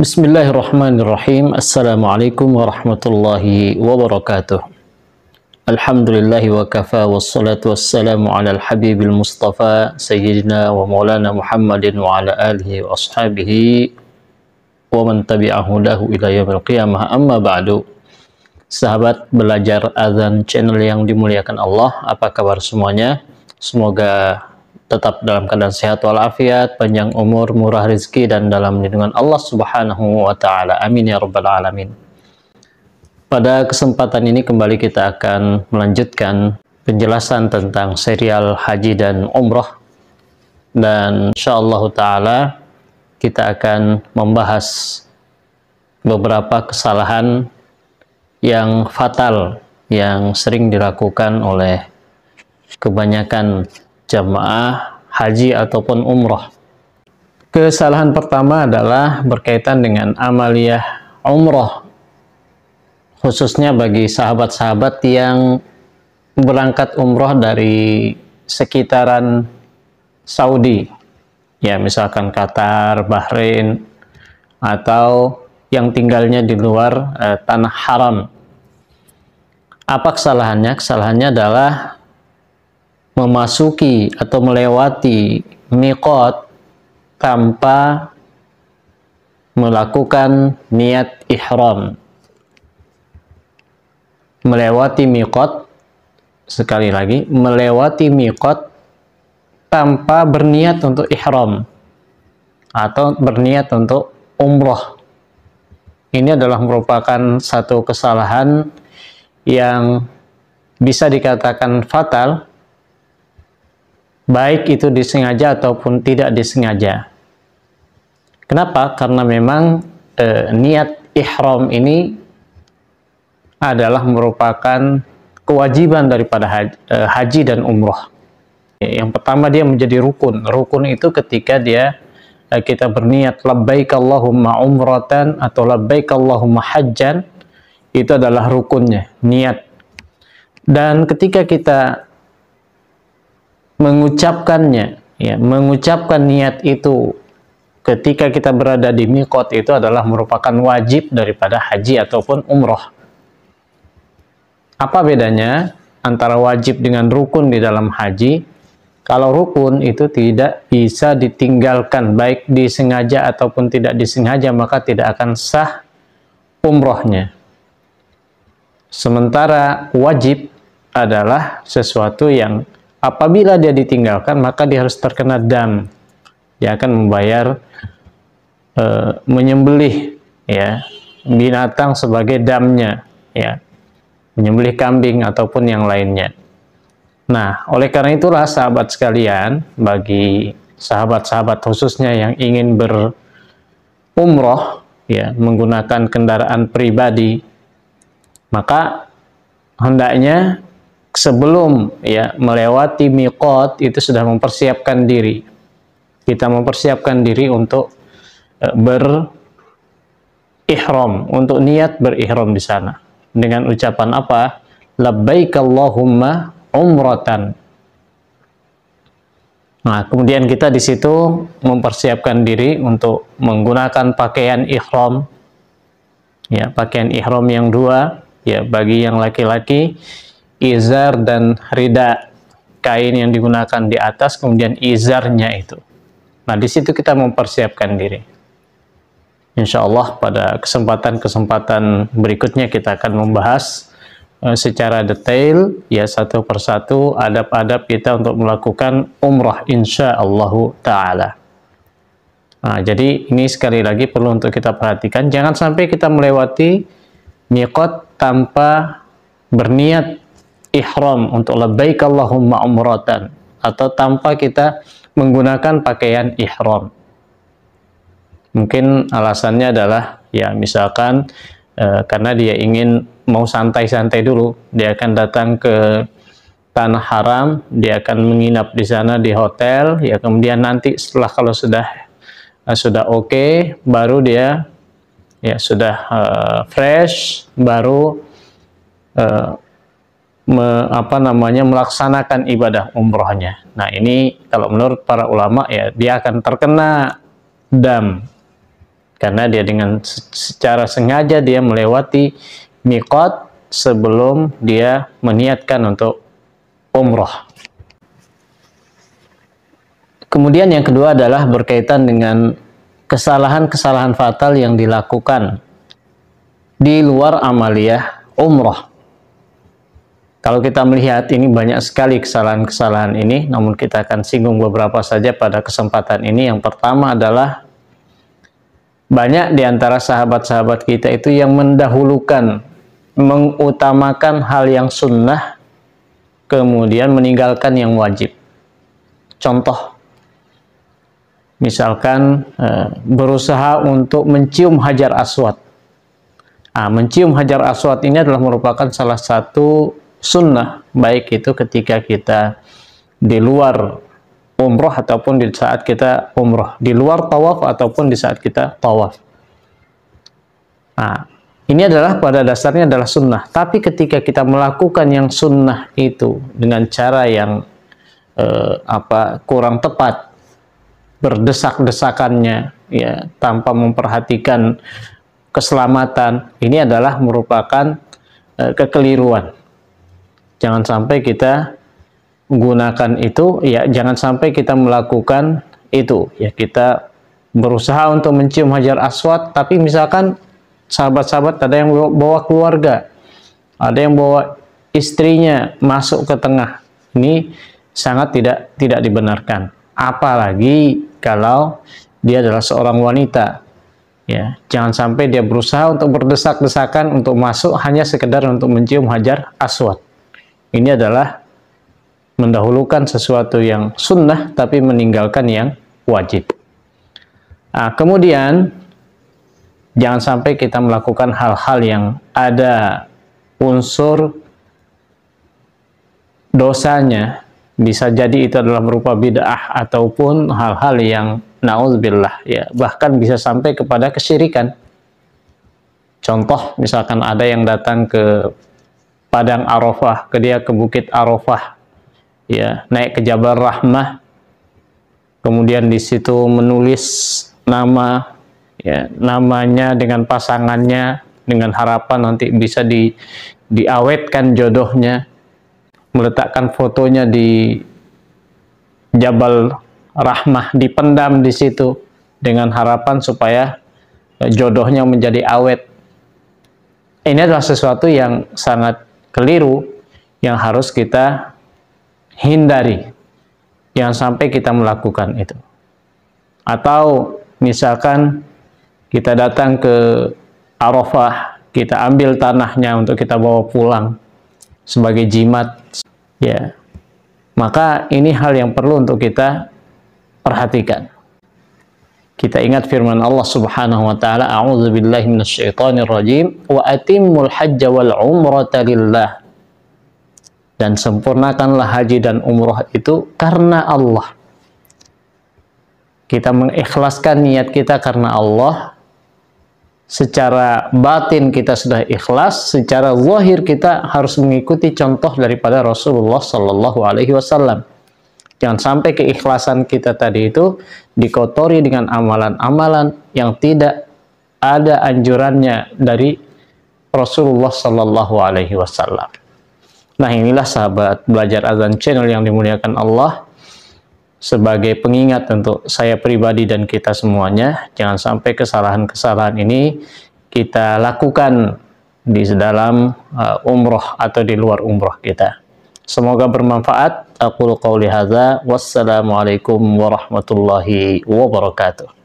Bismillahirrahmanirrahim. Assalamualaikum warahmatullahi wabarakatuh. Alhamdulillahi wa kafa wassalatu wassalamu ala al-habibil mustafa sayyidina wa maulana Muhammadin wa ala alihi wa ashabihi wa man tabi'ahu lahu ila yaumil qiyamah. Amma ba'du. Sahabat belajar azan channel yang dimuliakan Allah, apa kabar semuanya? Semoga tetap dalam keadaan sehat walafiat, panjang umur, murah rezeki, dan dalam lindungan Allah Subhanahu wa Ta'ala. Amin ya Rabbal 'Alamin. Pada kesempatan ini kembali kita akan melanjutkan penjelasan tentang serial haji dan umroh, dan insyaallah Ta'ala kita akan membahas beberapa kesalahan yang fatal yang sering dilakukan oleh kebanyakan jamaah haji ataupun umroh. Kesalahan pertama adalah berkaitan dengan amaliyah umroh, khususnya bagi sahabat-sahabat yang berangkat umroh dari sekitaran Saudi, ya misalkan Qatar, Bahrain, atau yang tinggalnya di luar tanah haram. Apa kesalahannya? Kesalahannya adalah memasuki atau melewati miqat tanpa melakukan niat ihram. Melewati miqat, sekali lagi, melewati miqat tanpa berniat untuk ihram atau berniat untuk umroh. Ini adalah merupakan satu kesalahan yang bisa dikatakan fatal, baik itu disengaja ataupun tidak disengaja. Kenapa? Karena memang niat ihram ini adalah merupakan kewajiban daripada haji dan umroh. Yang pertama, dia menjadi rukun. Rukun itu ketika kita berniat labbaik Allahumma umratan atau labbaik Allahumma hajjan, itu adalah rukunnya, niat. Dan ketika kita mengucapkannya, ya, mengucapkan niat itu ketika kita berada di miqat, itu adalah merupakan wajib daripada haji ataupun umroh. Apa bedanya antara wajib dengan rukun di dalam haji? Kalau rukun itu tidak bisa ditinggalkan, baik disengaja ataupun tidak disengaja, maka tidak akan sah umrohnya. Sementara wajib adalah sesuatu yang apabila dia ditinggalkan, maka dia harus terkena dam. Dia akan membayar menyembelih, ya, binatang sebagai damnya, ya, menyembelih kambing ataupun yang lainnya. Nah, oleh karena itulah sahabat sekalian, bagi sahabat-sahabat khususnya yang ingin berumroh, ya, menggunakan kendaraan pribadi, maka hendaknya sebelum, ya, melewati miqat itu sudah mempersiapkan diri. Kita mempersiapkan diri untuk berihram, untuk niat berihram di sana dengan ucapan apa? Labbaik Allahumma umratan. Nah, kemudian kita di situ mempersiapkan diri untuk menggunakan pakaian ihram, ya, pakaian ihram yang dua, ya, bagi yang laki-laki izar dan rida, kain yang digunakan di atas, kemudian izarnya itu. Nah, di situ kita mempersiapkan diri. Insya Allah pada kesempatan-kesempatan berikutnya kita akan membahas secara detail, ya, satu persatu adab-adab kita untuk melakukan umrah insya Allah Ta'ala. Nah, jadi ini sekali lagi perlu untuk kita perhatikan, jangan sampai kita melewati miqat tanpa berniat ihram untuk labbaik Allahumma umratan, atau tanpa kita menggunakan pakaian ihram. Mungkin alasannya adalah, ya, misalkan karena dia ingin mau santai-santai dulu, dia akan datang ke tanah haram, dia akan menginap di sana di hotel, ya, kemudian nanti setelah kalau sudah oke, baru dia, ya, sudah fresh, baru melaksanakan ibadah umrohnya. Nah, ini kalau menurut para ulama, ya, dia akan terkena dam. karena dia dengan secara sengaja dia melewati miqat sebelum dia meniatkan untuk umroh. Kemudian yang kedua adalah berkaitan dengan kesalahan-kesalahan fatal yang dilakukan di luar amaliyah umroh. Kalau kita melihat ini banyak sekali kesalahan-kesalahan ini, namun kita akan singgung beberapa saja pada kesempatan ini. Yang pertama adalah banyak di antara sahabat-sahabat kita itu yang mendahulukan, mengutamakan hal yang sunnah, kemudian meninggalkan yang wajib. Contoh, misalkan berusaha untuk mencium Hajar Aswad. Mencium Hajar Aswad ini adalah merupakan salah satu sunnah, baik itu ketika kita di luar umroh ataupun di saat kita umroh, di luar tawaf ataupun di saat kita tawaf. Ini adalah pada dasarnya adalah sunnah, tapi ketika kita melakukan yang sunnah itu dengan cara yang kurang tepat, berdesak-desakannya, ya, tanpa memperhatikan keselamatan, ini adalah merupakan kekeliruan. Jangan sampai kita gunakan itu, ya, jangan sampai kita melakukan itu, ya, kita berusaha untuk mencium Hajar Aswad, tapi misalkan sahabat-sahabat ada yang bawa keluarga, ada yang bawa istrinya masuk ke tengah, ini sangat tidak dibenarkan. Apalagi kalau dia adalah seorang wanita, ya, jangan sampai dia berusaha untuk berdesak-desakan untuk masuk hanya sekedar untuk mencium Hajar Aswad. Ini adalah mendahulukan sesuatu yang sunnah tapi meninggalkan yang wajib. Kemudian jangan sampai kita melakukan hal-hal yang ada unsur dosanya, bisa jadi itu adalah berupa bid'ah ataupun hal-hal yang na'udzubillah, ya, bahkan bisa sampai kepada kesyirikan. Contoh, misalkan ada yang datang ke Padang Arafah, ke Bukit Arafah, ya, naik ke Jabal Rahmah, kemudian di situ menulis nama, ya, namanya dengan pasangannya dengan harapan nanti bisa diawetkan jodohnya, meletakkan fotonya di Jabal Rahmah, dipendam di situ dengan harapan supaya jodohnya menjadi awet. Ini adalah sesuatu yang sangat keliru yang harus kita hindari. Jangan sampai kita melakukan itu. Atau misalkan kita datang ke Arafah, kita ambil tanahnya untuk kita bawa pulang sebagai jimat, ya, maka ini hal yang perlu untuk kita perhatikan. Kita ingat firman Allah Subhanahu wa taala, a'udzubillahi minasyaitonir rajim, wa atimmul hajja wal umrata lillah. Dan sempurnakanlah haji dan umrah itu karena Allah. Kita mengikhlaskan niat kita karena Allah. Secara batin kita sudah ikhlas, secara zahir kita harus mengikuti contoh daripada Rasulullah sallallahu alaihi wasallam. Jangan sampai keikhlasan kita tadi itu dikotori dengan amalan-amalan yang tidak ada anjurannya dari Rasulullah sallallahu alaihi wasallam. Nah, inilah sahabat belajar azan channel yang dimuliakan Allah, sebagai pengingat untuk saya pribadi dan kita semuanya, jangan sampai kesalahan-kesalahan ini kita lakukan di dalam umroh atau di luar umroh kita. Semoga bermanfaat. Aqulu qawli hadza, wassalamualaikum warahmatullahi wabarakatuh.